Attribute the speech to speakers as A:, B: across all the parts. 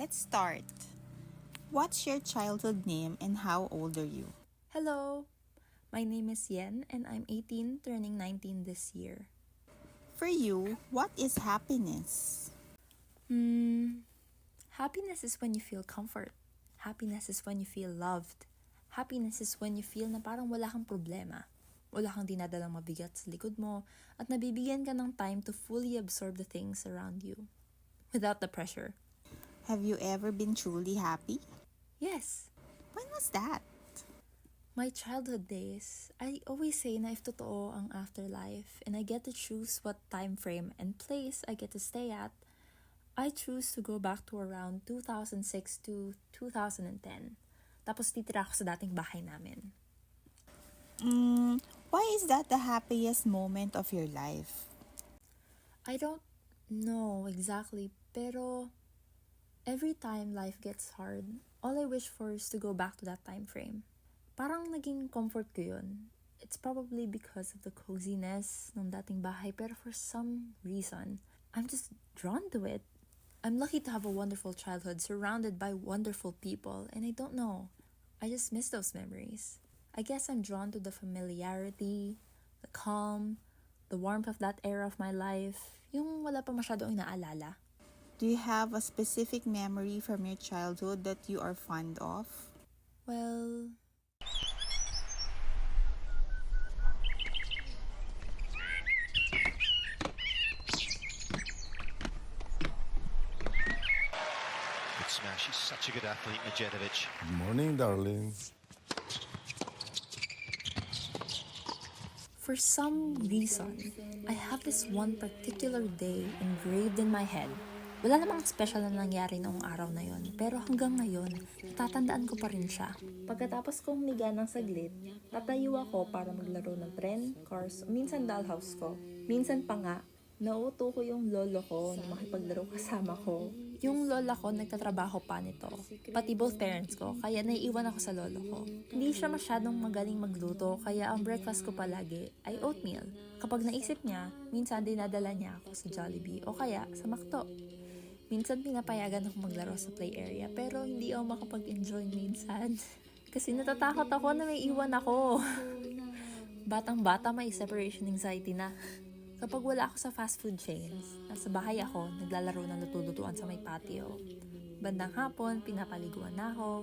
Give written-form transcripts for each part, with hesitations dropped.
A: let's start. What's your childhood name and how old are you?
B: Hello, my name is Yen and I'm 18 turning 19 this year.
A: For you, what is happiness?
B: Happiness is when you feel comfort. Happiness is when you feel loved. Happiness is when you feel na parang wala kang problema. Wala kang dinadalang mabigat sa likod mo at nabibigyan ka ng time to fully absorb the things around you without the pressure.
A: Have you ever been truly happy?
B: Yes,
A: When was that?
B: my childhood days, I always say na if totoo ang afterlife and I get to choose what time frame and place I get to stay at, I choose to go back to around 2006 to 2010. Tapos titira ako sa dating bahay namin.
A: Why is that the happiest moment of your life?
B: I don't know exactly, pero every time life gets hard, all I wish for is to go back to that time frame. Parang naging comfort ko yun. It's probably because of the coziness ng dating bahay, pero for some reason, I'm just drawn to it. I'm lucky to have a wonderful childhood surrounded by wonderful people, and I don't know. I just miss those memories. I guess I'm drawn to the familiarity, the calm, the warmth of that era of my life, yung wala pa masyadong inaalala.
A: Do you have a specific memory from your childhood that you are fond of?
B: Well,
C: Good smash. He's such a good athlete, Medjedovic.
D: Good morning, darling.
B: for some reason, I have this one particular day engraved in my head. Wala namang special na nangyari noong araw na yon, pero hanggang ngayon, tatandaan ko pa rin siya. Pagkatapos kong humiga ng saglit, tatayo ako para maglaro ng tren, cars, minsan dollhouse ko. Minsan pa nga, nauuto ko yung lolo ko na makipaglaro kasama ko. Yung lola ko nagtatrabaho pa nito, pati both parents ko, kaya naiiwan ako sa lolo ko. Hindi siya masyadong magaling magluto, kaya ang breakfast ko palagi ay oatmeal. Kapag naisip niya, minsan dinadala niya ako sa Jollibee o kaya sa McDo. Minsan pinapayagan ako maglaro sa play area, pero hindi ako makapag-enjoy minsan. Kasi natatakot ako na may iwan ako. Batang-bata may separation anxiety na. Kapag wala ako sa fast food chains, nasa bahay ako, naglalaro ng luto-lutuan sa may patio. Bandang hapon, pinapaliguan na ako,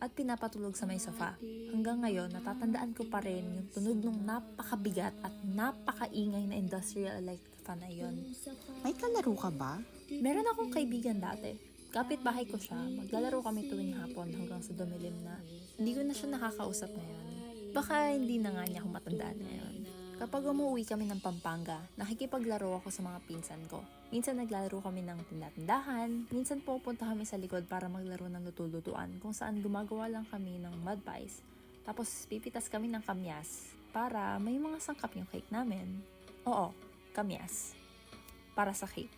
B: at pinapatulog sa may sofa. Hanggang ngayon, natatandaan ko pa rin yung tunog ng napakabigat at napakaingay na industrial electric fan na yun.
A: May kalaro ka ba?
B: Meron akong kaibigan dati. Kapit-bahay ko siya, maglalaro kami tuwing hapon hanggang sa dumilim na. Hindi ko na siya nakakausap ngayon. Baka hindi na nga niya ako matandaan ngayon. Kapag umuwi kami ng Pampanga, nakikipaglaro ako sa mga pinsan ko. Minsan naglalaro kami ng tindahan, minsan pupunta kami sa likod para maglaro ng luto-lutuan kung saan gumagawa lang kami ng mud pies. Tapos pipitas kami ng kamyas para may mga sangkap yung cake namin. Oo, kamyas. Para sa cake.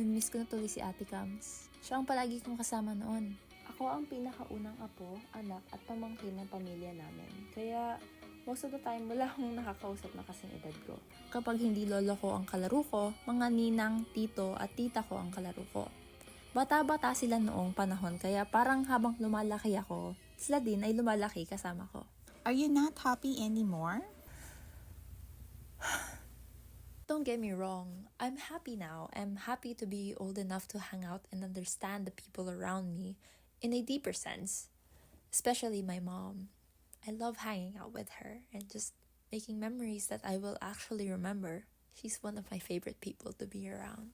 B: Namiss ko na tuloy si Ate Kams. Siya ang palagi kong kasama noon. Ako ang pinakaunang apo, anak at pamangkin ng pamilya namin. Kaya most of the time, wala akong nakakausap na kasing edad ko. Kapag hindi lolo ko ang kalaro ko, mga ninang, tito at tita ko ang kalaro ko. Bata-bata sila noong panahon, kaya parang habang lumalaki ako, sila din ay lumalaki kasama ko.
A: Are you not happy anymore?
B: Don't get me wrong, I'm happy now. I'm happy to be old enough to hang out and understand the people around me in a deeper sense. Especially my mom. I love hanging out with her and just making memories that I will actually remember. She's one of my favorite people to be around.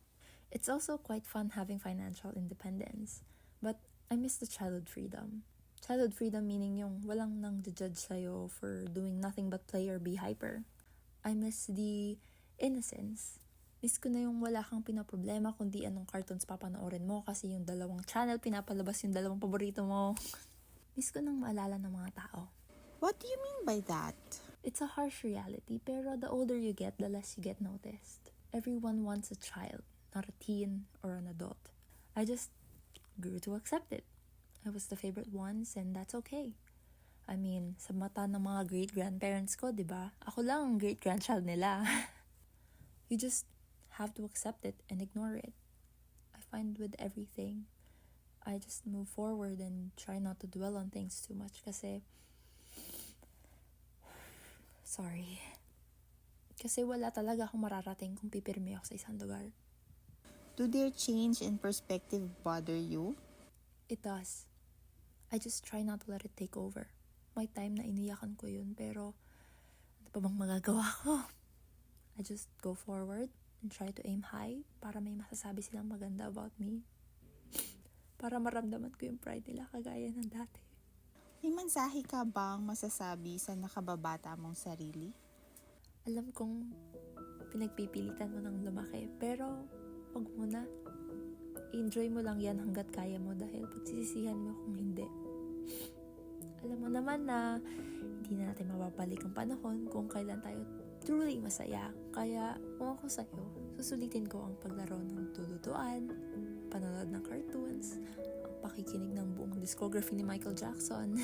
B: It's also quite fun having financial independence, but I miss the childhood freedom. Childhood freedom meaning yung walang nang judge sa'yo for doing nothing but play or be hyper. I miss the innocence. Miss ko na yung wala kang pinaproblema kundi anong cartoons papanoorin mo kasi yung dalawang channel pinapalabas yung dalawang paborito mo. Miss ko nang maalala ng mga tao.
A: What do you mean by that?
B: It's a harsh reality, pero the older you get, the less you get noticed. Everyone wants a child, not a teen or an adult. I just grew to accept it. I was the favorite ones, and that's okay. I mean, sa mata ng mga great-grandparents ko, diba? Ako lang ang great-grandchild nila. You just have to accept it and ignore it. I fine with everything. I just move forward and try not to dwell on things too much kasi sorry. Kasi wala talaga akong mararating kung pipirmi ako sa isang lugar.
A: Do their change in perspective bother you?
B: It does. I just try not to let it take over. May time na iniyakan ko yun, pero ano pa bang magagawa ko? I just go forward and try to aim high para may masasabi silang maganda about me. Para maramdaman ko yung pride nila kagaya ng dati.
A: May mensahe ka bang masasabi sa nakababata mong sarili?
B: Alam kong pinagpipilitan mo ng lumaki, pero wag mo na. Enjoy mo lang yan hanggat kaya mo dahil pagsisisihan mo kung hindi. Alam mo naman na hindi na natin mababalik ang panahon kung kailan tayo truly masaya. Kaya kung ako sa'yo, susulitin ko ang paglaro ng tulutuan, panonood ng cartoons, ang pakikinig ng buong discography ni Michael Jackson,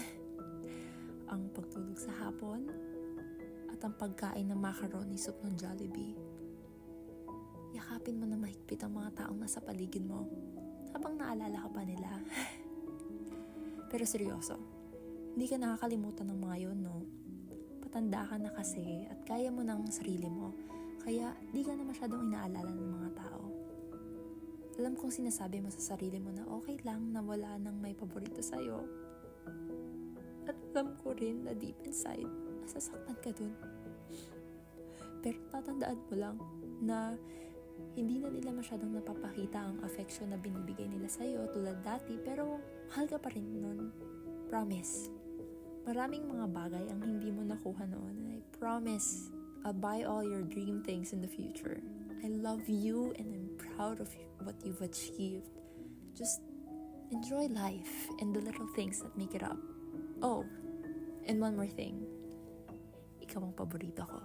B: ang pagtulog sa hapon, at ang pagkain ng macaroni soup ng Jollibee. Yakapin mo na mahigpit ang mga taong nasa paligid mo habang naalala ka pa nila. Pero seryoso, hindi ka nakakalimutan ng mga yun, no? Patanda ka na kasi at kaya mo ng sarili mo, kaya di ka na masyadong inaalala ng mga tao. Alam kong sinasabi mo sa sarili mo na okay lang na wala nang may paborito sa'yo. At alam ko rin na deep inside, nasasaktan ka dun. Pero tatandaan mo lang na hindi na nila masyadong napapakita ang affection na binibigay nila sa'yo tulad dati, pero mahal ka pa rin nun. Promise. Maraming mga bagay ang hindi mo nakuha noon, and I promise I'll buy all your dream things in the future. I love you and I'm proud of what you've achieved. Just enjoy life and the little things that make it up. Oh, and one more thing. Ikaw ang paborito ko.